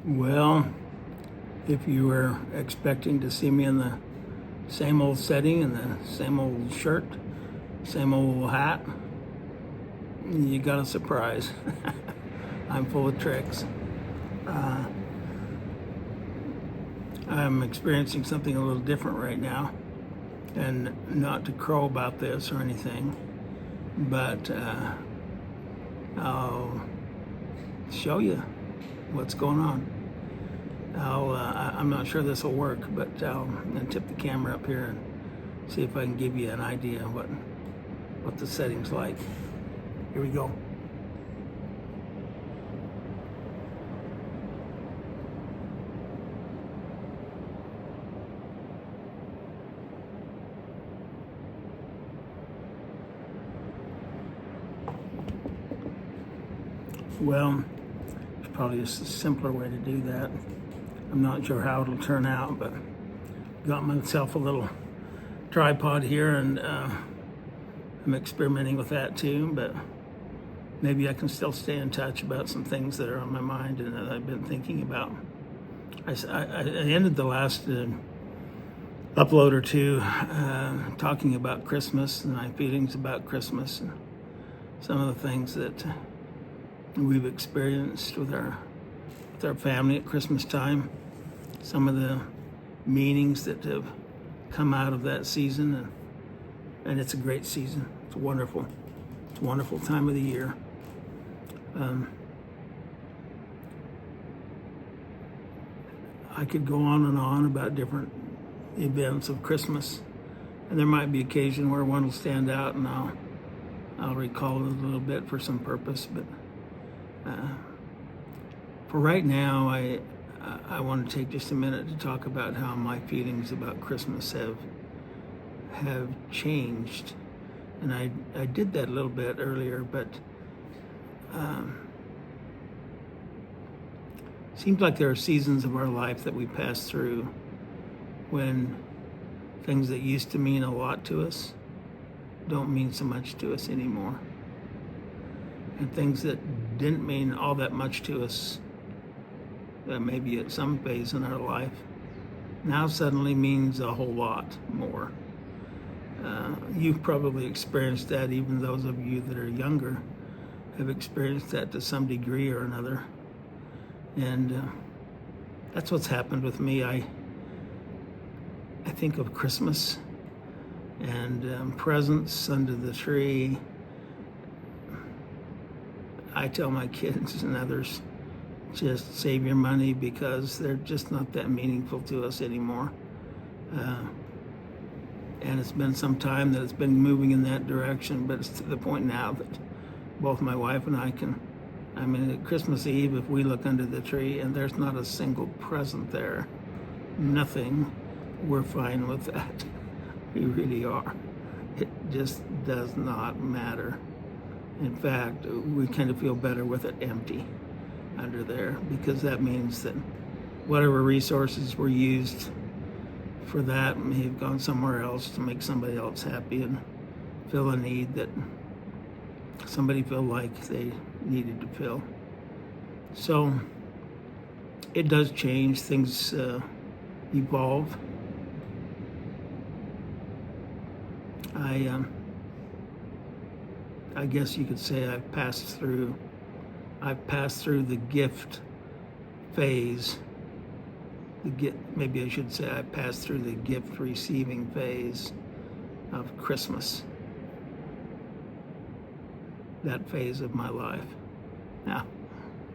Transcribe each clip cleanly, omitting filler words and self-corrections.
Well, if you were expecting to see me in the same old setting and the same old shirt, same old hat, you got a surprise. I'm full of tricks. I'm experiencing something a little different right now, and not to crow about this or anything, but I'll show you what's going on. I'm not sure this will work, but I'm going to tip the camera up here and see if I can give you an idea of what the setting's like. Here we go. Well, there's probably just a simpler way to do that. I'm not sure how it'll turn out, but got myself a little tripod here, and I'm experimenting with that too, but maybe I can still stay in touch about some things that are on my mind and that I've been thinking about. I ended the last upload or two talking about Christmas and my feelings about Christmas and some of the things that we've experienced with our family at Christmas time, some of the meanings that have come out of that season, and it's a great season. It's a wonderful time of the year. I could go on and on about different events of Christmas, and there might be occasion where one will stand out, and I'll recall it a little bit for some purpose, but for right now, I want to take just a minute to talk about how my feelings about Christmas have changed. And I did that a little bit earlier, but seems like there are seasons of our life that we pass through when things that used to mean a lot to us don't mean so much to us anymore. And things that didn't mean all that much to us, maybe at some phase in our life, now suddenly means a whole lot more. You've probably experienced that. Even those of you that are younger have experienced that to some degree or another. And that's what's happened with me. I think of Christmas and presents under the tree. I tell my kids and others, just save your money because they're just not that meaningful to us anymore. And it's been some time that it's been moving in that direction, but it's to the point now that both my wife and I at Christmas Eve, if we look under the tree and there's not a single present there, nothing, we're fine with that. We really are. It just does not matter. In fact, we kind of feel better with it empty under there, because that means that whatever resources were used for that may have gone somewhere else to make somebody else happy and fill a need that somebody felt like they needed to fill. So it does change. Things evolve. I guess you could say I've passed through the gift phase. Maybe I should say I passed through the gift receiving phase of Christmas. That phase of my life. Now,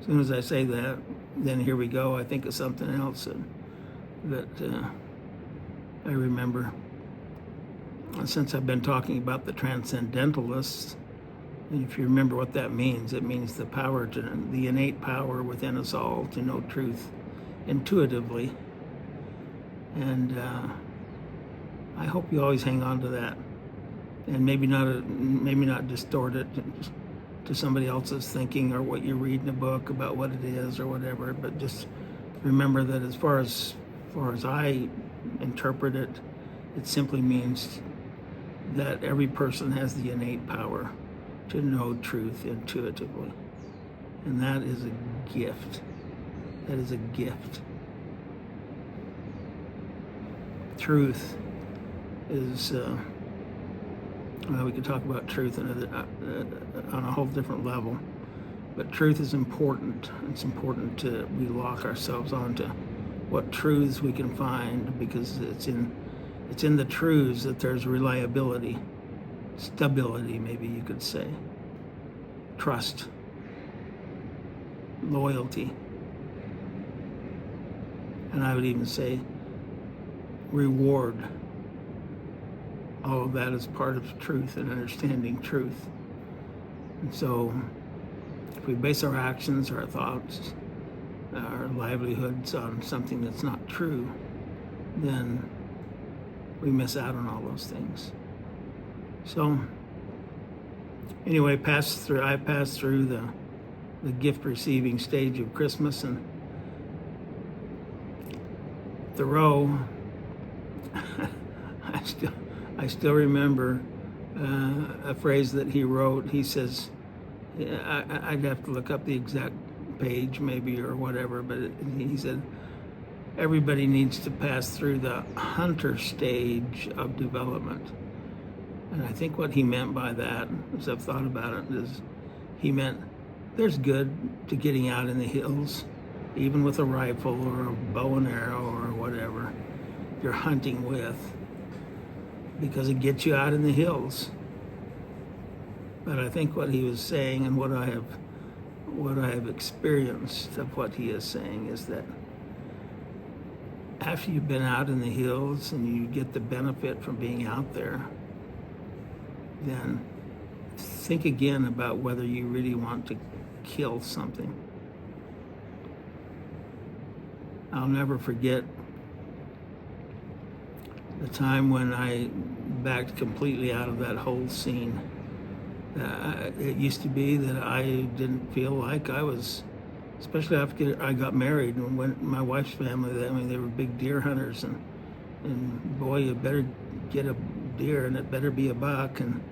as soon as I say that, then here we go. I think of something else that I remember. Since I've been talking about the transcendentalists, and if you remember what that means, it means the innate power within us all to know truth intuitively. And I hope you always hang on to that, and maybe not distort it to somebody else's thinking or what you read in a book about what it is or whatever. But just remember that as far as I interpret it, it simply means that every person has the innate power to know truth intuitively. And that is a gift. That is a gift. Truth is, well, we could talk about truth on a whole different level, but truth is important. It's important to we lock ourselves onto what truths we can find, because it's in the truths that there's reliability, stability, maybe you could say, trust, loyalty, and I would even say reward. All of that is part of truth and understanding truth. And so if we base our actions, our thoughts, our livelihoods on something that's not true, then we miss out on all those things. So anyway, I passed through the gift receiving stage of Christmas, and Thoreau, I still remember a phrase that he wrote. He says, I'd have to look up the exact page maybe or whatever, but he said, everybody needs to pass through the hunter stage of development. And I think what he meant by that, as I've thought about it, is he meant there's good to getting out in the hills, even with a rifle or a bow and arrow or whatever you're hunting with, because it gets you out in the hills. But I think what he was saying, and what I have experienced of what he is saying, is that after you've been out in the hills and you get the benefit from being out there, then think again about whether you really want to kill something. I'll never forget the time when I backed completely out of that whole scene. It used to be that I didn't feel like I was, especially after I got married, and when my wife's family, they were big deer hunters, and boy, you better get a deer, and it better be a buck, and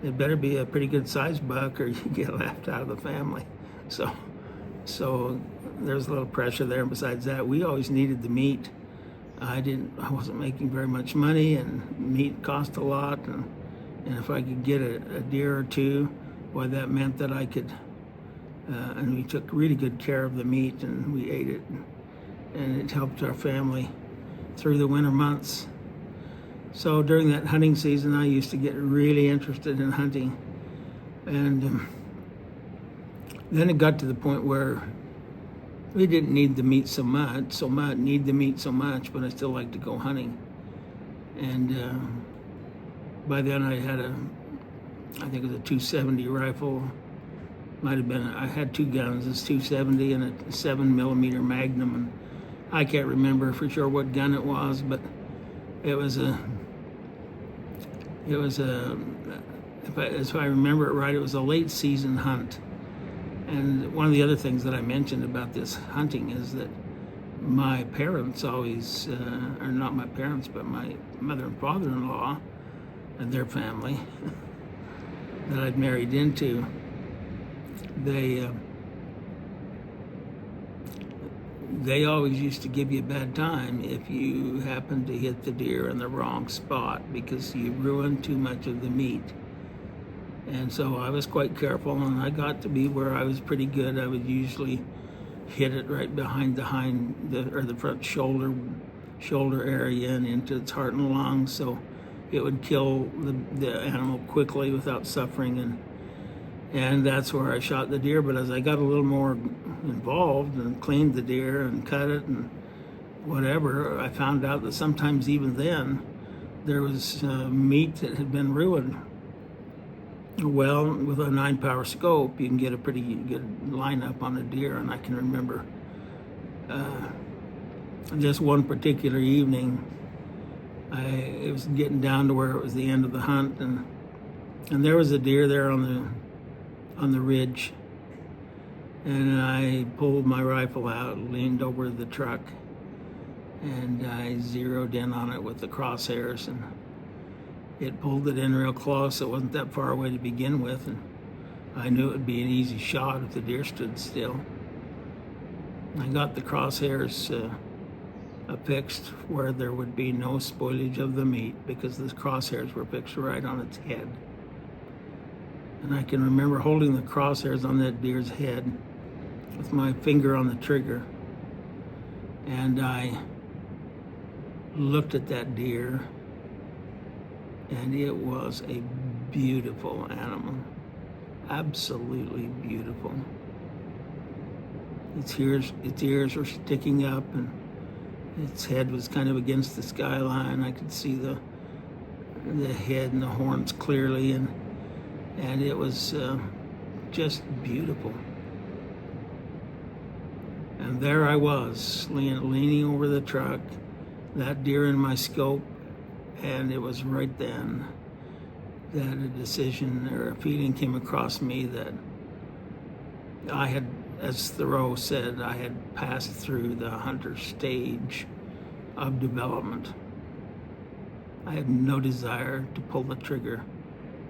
it better be a pretty good sized buck, or you get left out of the family. So there's a little pressure there. And besides that, we always needed the meat. I wasn't making very much money, and meat cost a lot, and if I could get a deer or two, boy, that meant that I could, and we took really good care of the meat, and we ate it, and it helped our family through the winter months. So during that hunting season, I used to get really interested in hunting, and then it got to the point where we didn't need the meat so much, but I still like to go hunting. And by then I had I think it was a 270 rifle. Might have been, I had two guns, this 270 and a 7mm Magnum, and I can't remember for sure what gun it was, but it was if I remember it right, it was a late season hunt. And one of the other things that I mentioned about this hunting is that my parents always, or not my parents, but my mother and father-in-law and their family that I'd married into, they always used to give you a bad time if you happened to hit the deer in the wrong spot, because you ruined too much of the meat. And so I was quite careful, and I got to be where I was pretty good. I would usually hit it right behind the front shoulder area and into its heart and lungs, so it would kill the animal quickly without suffering. And that's where I shot the deer. But as I got a little more involved and cleaned the deer and cut it and whatever, I found out that sometimes even then there was meat that had been ruined. Well, with a 9-power scope, you can get a pretty good lineup on a deer. And I can remember just one particular evening, it was getting down to where it was the end of the hunt, and there was a deer there on the ridge, and I pulled my rifle out, leaned over the truck, and I zeroed in on it with the crosshairs, and it pulled it in real close. It wasn't that far away to begin with, and I knew it would be an easy shot if the deer stood still. I got the crosshairs affixed where there would be no spoilage of the meat because the crosshairs were fixed right on its head. And I can remember holding the crosshairs on that deer's head with my finger on the trigger. And I looked at that deer, and it was a beautiful animal. Absolutely beautiful. Its ears were sticking up, and its head was kind of against the skyline. I could see the head and the horns clearly, and it was just beautiful. And there I was, leaning over the truck, that deer in my scope, and it was right then that a decision or a feeling came across me that I had, as Thoreau said, I had passed through the hunter stage of development. I had no desire to pull the trigger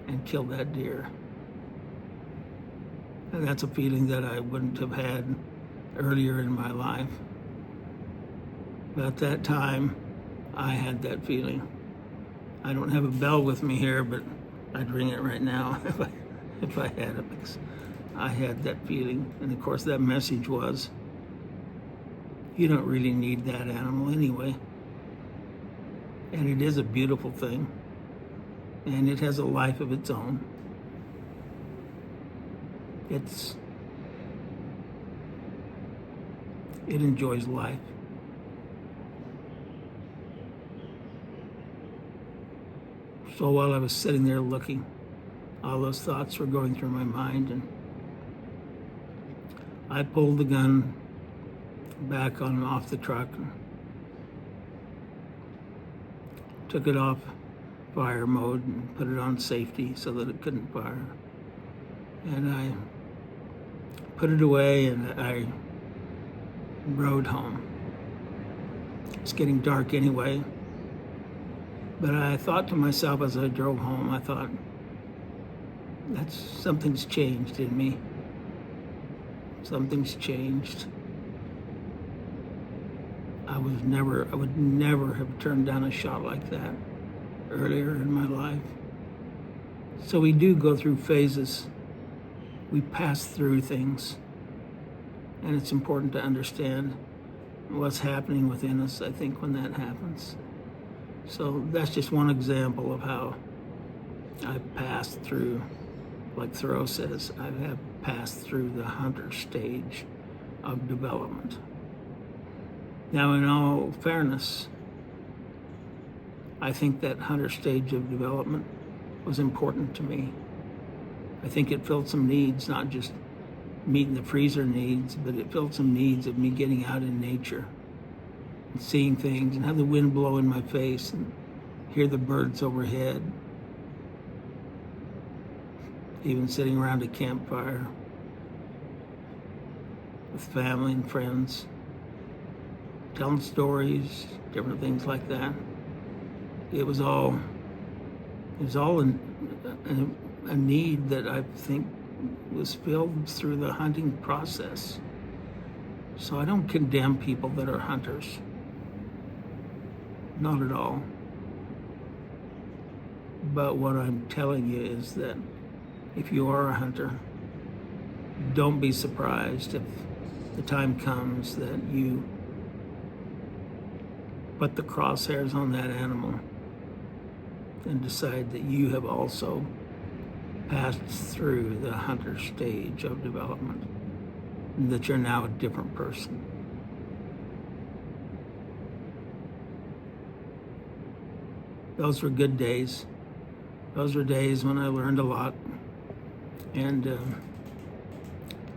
and kill that deer. And that's a feeling that I wouldn't have had earlier in my life. But at that time, I had that feeling. I don't have a bell with me here, but I'd ring it right now if I had it, because I had that feeling. And of course, that message was, you don't really need that animal anyway. And it is a beautiful thing. And it has a life of its own. It enjoys life. So while I was sitting there looking, all those thoughts were going through my mind, and I pulled the gun back on and off the truck and took it off fire mode and put it on safety so that it couldn't fire. And I put it away and I rode home. It's getting dark anyway. But I thought to myself as I drove home, I thought, something's changed in me. Something's changed. I would never have turned down a shot like that earlier in my life. So we do go through phases. We pass through things. And it's important to understand what's happening within us, I think, when that happens. So that's just one example of how I've passed through, like Thoreau says, I have passed through the hunter stage of development. Now, in all fairness, I think that hunter stage of development was important to me. I think it filled some needs, not just meeting the freezer needs, but it filled some needs of me getting out in nature and seeing things and have the wind blow in my face and hear the birds overhead. Even sitting around a campfire with family and friends, telling stories, different things like that. It was all a need that I think was filled through the hunting process. So I don't condemn people that are hunters. Not at all. But what I'm telling you is that if you are a hunter, don't be surprised if the time comes that you put the crosshairs on that animal and decide that you have also passed through the hunter stage of development and that you're now a different person. Those were good days. Those were days when I learned a lot. And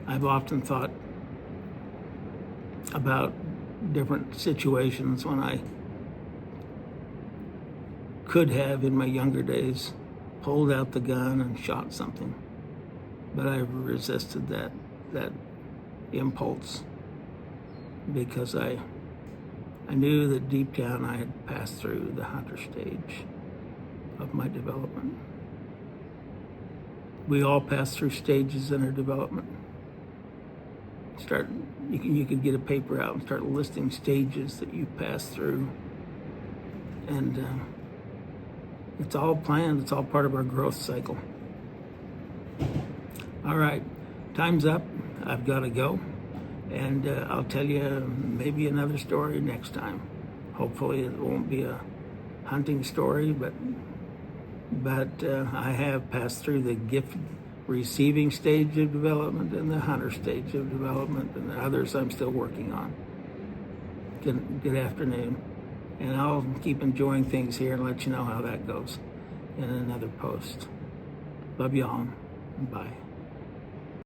I've often thought about different situations when I could have, in my younger days, pulled out the gun and shot something. But I resisted that impulse because I knew that deep down I had passed through the hunter stage of my development. We all pass through stages in our development. you could get a paper out and start listing stages that you pass through. And it's all planned. It's all part of our growth cycle. All right, time's up. I've got to go. And I'll tell you maybe another story next time. Hopefully it won't be a hunting story, but I have passed through the gift receiving stage of development and the hunter stage of development, and the others I'm still working on. Good afternoon. And I'll keep enjoying things here and let you know how that goes in another post. Love you all. Bye.